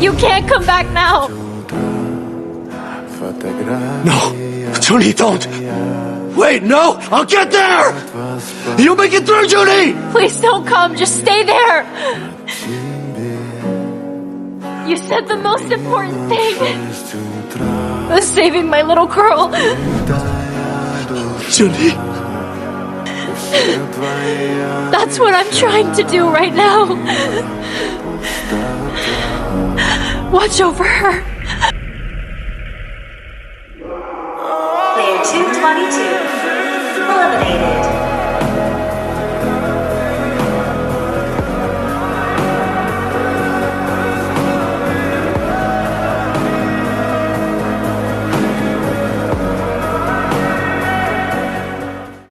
You can't come back now. No, Johnny, don't. Wait, no, I'll get there. You'll make it through, Johnny. Please don't come. Just stay there. You said the most important thing. Saving my little girl. Johnny. That's what I'm trying to do right now. Watch over her.